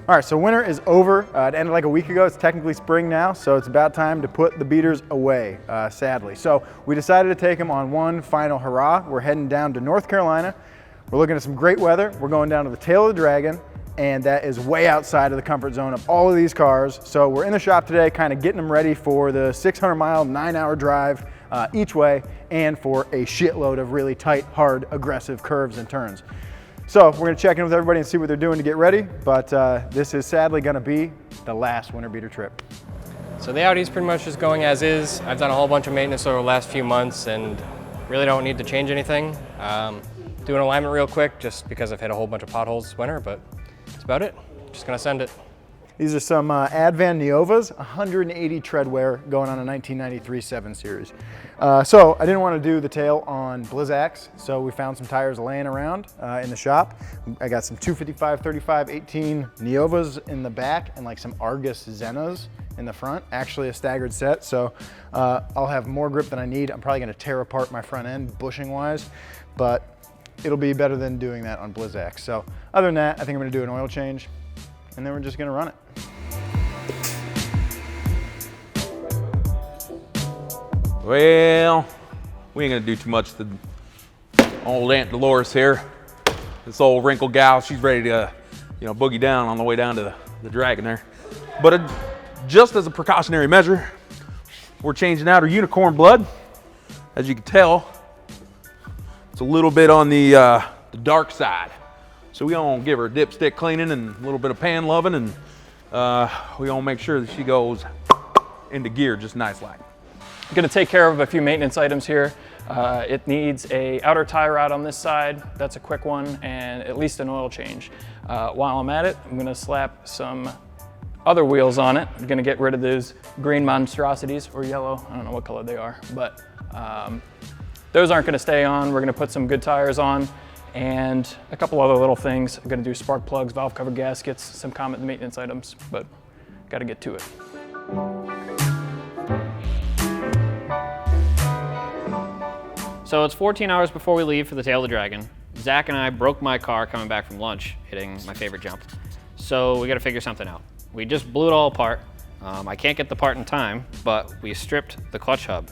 All right, so winter is over. It ended like a week ago. It's technically spring now, so it's about time to put the beaters away, sadly. So we decided to take them on one final hurrah. We're heading down to North Carolina. We're looking at some great weather. We're going down to the Tail of the Dragon, and that is way outside of the comfort zone of all of these cars. So we're in the shop today, kind of getting them ready for the 600-mile, 9-hour drive each way, and for a shitload of really tight, hard, aggressive curves and turns. So we're gonna check in with everybody and see what they're doing to get ready, but this is sadly gonna be the last winter beater trip. So the Audi's pretty much just going as is. I've done a whole bunch of maintenance over the last few months and really don't need to change anything. Doing alignment real quick just because I've hit a whole bunch of potholes this winter, but that's about it. Just gonna send it. These are some Avant Neovas, 180 tread wear going on a 1993 7 Series. So I didn't want to do the tail on Blizzaks, so we found some tires laying around in the shop. I got some 255, 35, 18 Neovas in the back and like some Argus Zenas in the front, actually a staggered set. So I'll have more grip than I need. I'm probably going to tear apart my front end bushing wise, but it'll be better than doing that on Blizzaks. So other than that, I think I'm going to do an oil change and then we're just going to run it. Well, we ain't gonna do too much to old Aunt Dolores here. This old wrinkled gal, she's ready to, boogie down on the way down to the Dragon there. But just as a precautionary measure, we're changing out her unicorn blood. As you can tell, it's a little bit on the dark side. So we gonna give her a dipstick cleaning and a little bit of pan loving, and we gonna make sure that she goes into gear just nice like. I'm gonna take care of a few maintenance items here. It needs a outer tie rod on this side. That's a quick one, and at least an oil change. While I'm at it, I'm gonna slap some other wheels on it. I'm gonna get rid of those green monstrosities, or yellow, I don't know what color they are, but those aren't gonna stay on. We're gonna put some good tires on, and a couple other little things. I'm gonna do spark plugs, valve cover gaskets, some common maintenance items, but gotta get to it. So it's 14 hours before we leave for the Tail of the Dragon. Zach and I broke my car coming back from lunch, hitting my favorite jump. So we gotta figure something out. We just blew it all apart. I can't get the part in time, but we stripped the clutch hub.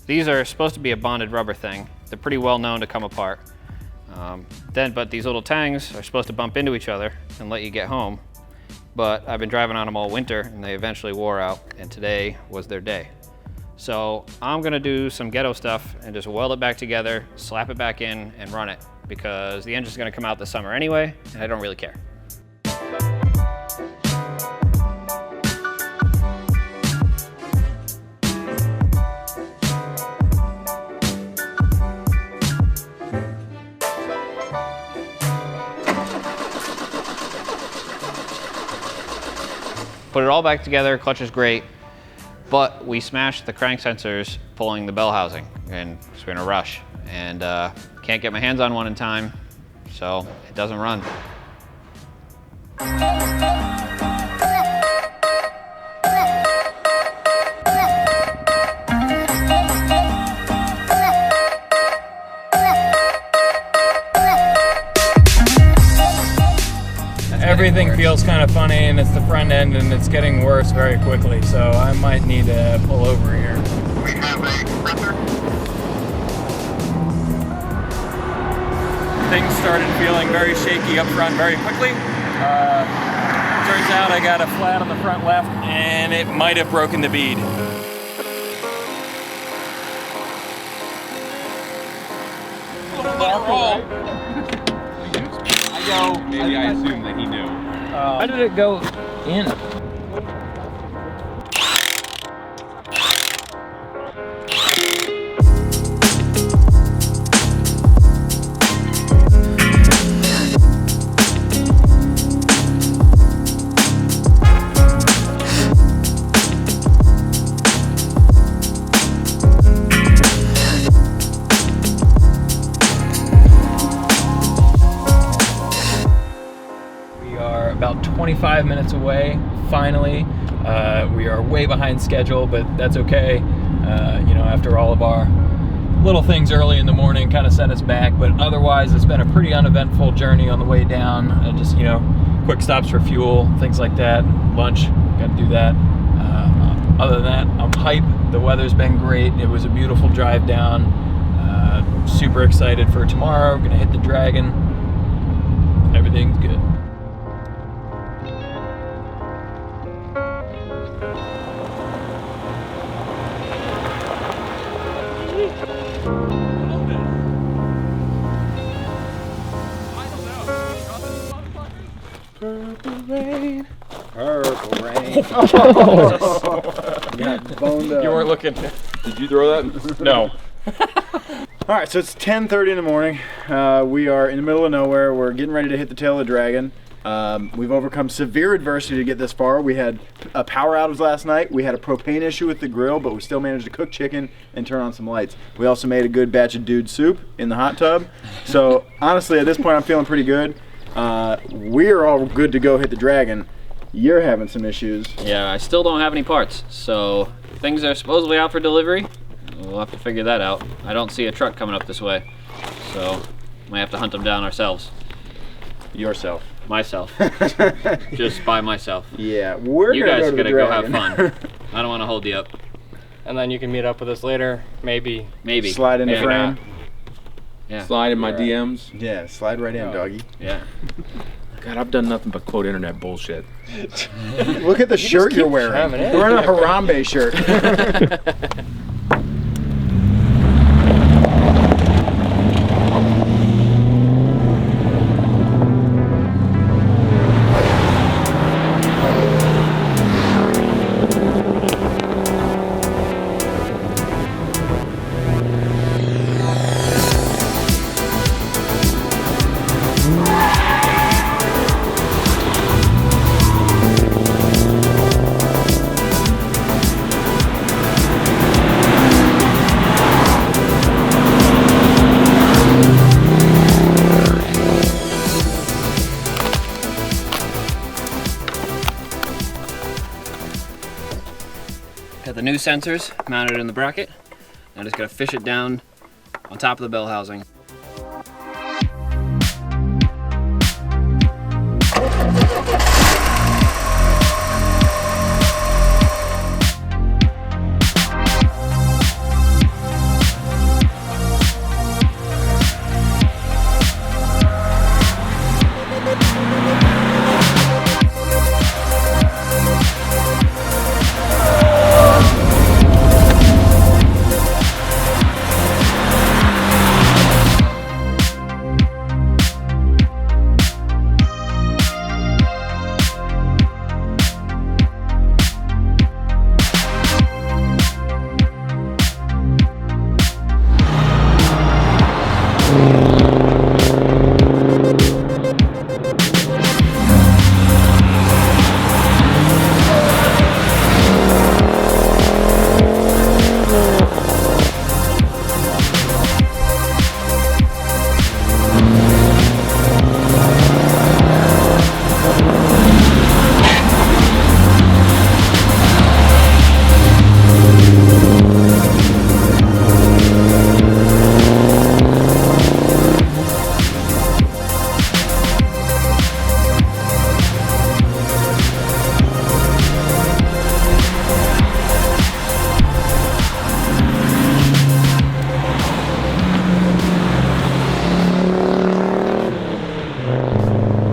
These are supposed to be a bonded rubber thing. They're pretty well known to come apart. But these little tangs are supposed to bump into each other and let you get home. But I've been driving on them all winter and they eventually wore out, and today was their day. So I'm gonna do some ghetto stuff and just weld it back together, slap it back in, and run it, because the engine's gonna come out this summer anyway, and I don't really care. Put it all back together, clutch is great. But we smashed the crank sensors pulling the bell housing, and so we're in a rush. And can't get my hands on one in time, so it doesn't run. Everything feels kind of funny, and it's the front end, and it's getting worse very quickly, so I might need to pull over here. We have a printer. Things started feeling very shaky up front very quickly. Turns out I got a flat on the front left, and it might have broken the bead. Maybe I assumed that he knew. How did it go in? About 25 minutes away, finally. We are way behind schedule, but that's okay. After all of our little things early in the morning kind of set us back, but otherwise it's been a pretty uneventful journey on the way down. Just, quick stops for fuel, things like that. Lunch, got to do that. Other than that, I'm hyped. The weather's been great. It was a beautiful drive down. Super excited for tomorrow. We're gonna hit the Dragon. Everything's good. Purple rain. Purple rain. Got boned up. You weren't looking. Did you throw that? No. All right, so it's 10:30 in the morning. We are in the middle of nowhere. We're getting ready to hit the tail of the Dragon. We've overcome severe adversity to get this far. We had a power outage last night. We had a propane issue with the grill, but we still managed to cook chicken and turn on some lights. We also made a good batch of dude soup in the hot tub. So honestly, at this point, I'm feeling pretty good. We're all good to go hit the Dragon. You're having some issues. Yeah, I still don't have any parts, so things are supposedly out for delivery. We'll have to figure that out. I don't see a truck coming up this way, so might have to hunt them down ourselves. Yourself. Myself. Just by myself. Yeah, we're You gonna guys go to the gotta go have Dragon. fun. I don't want to hold you up. And then you can meet up with us later, maybe. Maybe. Slide in the Maybe frame. not. Yeah. Slide in my Right. DMs. Yeah, slide right in, doggy. Yeah. God, I've done nothing but quote internet bullshit. Look at the shirt you're wearing. shoving it. You're wearing a Harambe shirt. Got the new sensors mounted in the bracket. I'm just gonna fish it down on top of the bell housing.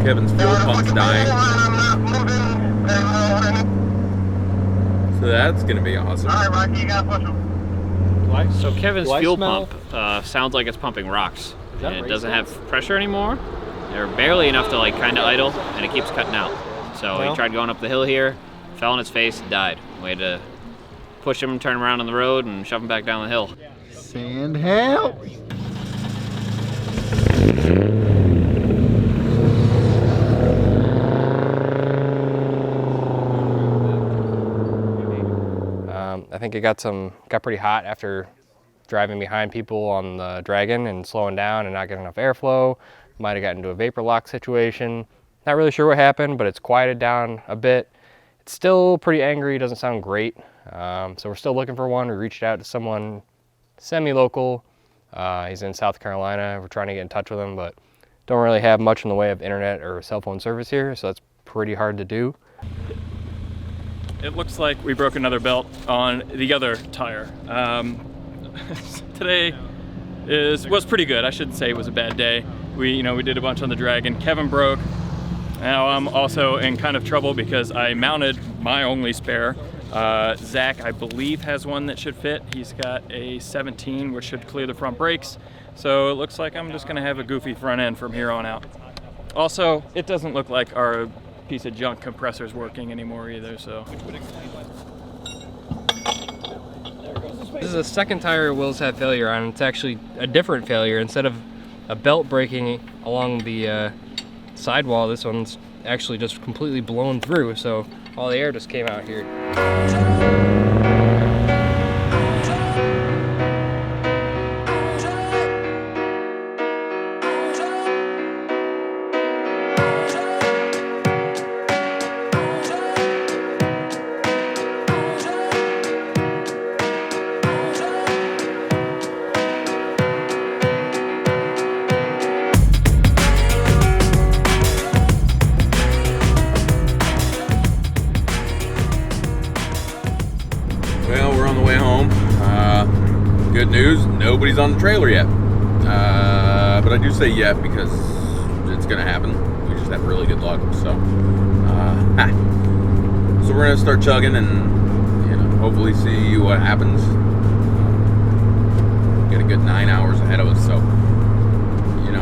Kevin's fuel pump's dying. So that's gonna be awesome. All right, Rocky, you gotta push him. So Kevin's do I fuel smell- pump sounds like it's pumping rocks. that And it race doesn't oil? have pressure anymore. They're barely enough to like kind of idle, and it keeps cutting out. So Well. he tried going up the hill here, fell on his face, died. We had to push him, turn him around on the road, and shove him back down the hill. Sand help. I think it got pretty hot after driving behind people on the Dragon and slowing down and not getting enough airflow. Might have gotten into a vapor lock situation. Not really sure what happened, but it's quieted down a bit. It's still pretty angry, doesn't sound great. So we're still looking for one. We reached out to someone semi-local. He's in South Carolina. We're trying to get in touch with him, but don't really have much in the way of internet or cell phone service here, so that's pretty hard to do. It looks like we broke another belt on the other tire. Today was pretty good. I shouldn't say it was a bad day. We did a bunch on the Dragon. Kevin broke. Now I'm also in kind of trouble because I mounted my only spare. Zach, I believe, has one that should fit. He's got a 17, which should clear the front brakes. So it looks like I'm just gonna have a goofy front end from here on out. Also, it doesn't look like our piece of junk compressor's working anymore either, so. This is the second tire Will's had failure on. It's actually a different failure. Instead of a belt breaking along the sidewall, this one's actually just completely blown through, so all the air just came out here. Well, we're on the way home. Good news, nobody's on the trailer yet. But I do say yet because it's gonna happen. We just have really good luck. So we're gonna start chugging and hopefully see what happens. Get a good 9 hours ahead of us. So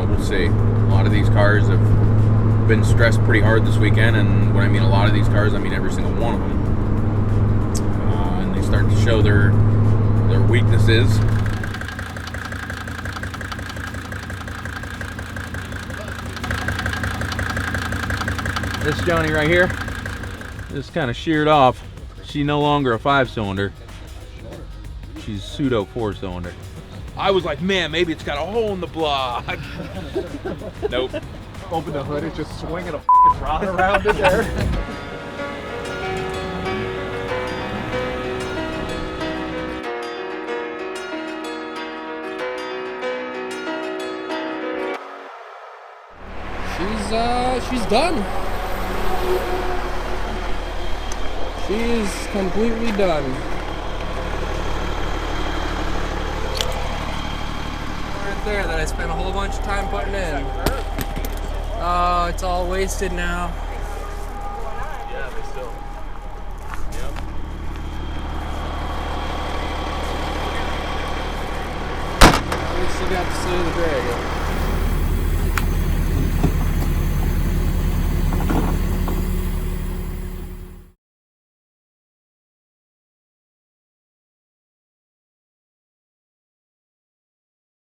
we'll see. A lot of these cars have been stressed pretty hard this weekend, and when I mean a lot of these cars, I mean every single one of them. Start to show their weaknesses. This Johnny right here, this kind of sheared off. She's no longer a 5-cylinder. She's pseudo 4-cylinder. I was like, man, maybe it's got a hole in the block. Nope. Open the hood, it's just swinging a f***ing rod around in there. She's done. She is completely done. Right there that I spent a whole bunch of time putting in. Oh, it's all wasted now. Yeah, they still. We still got to see the Dragon.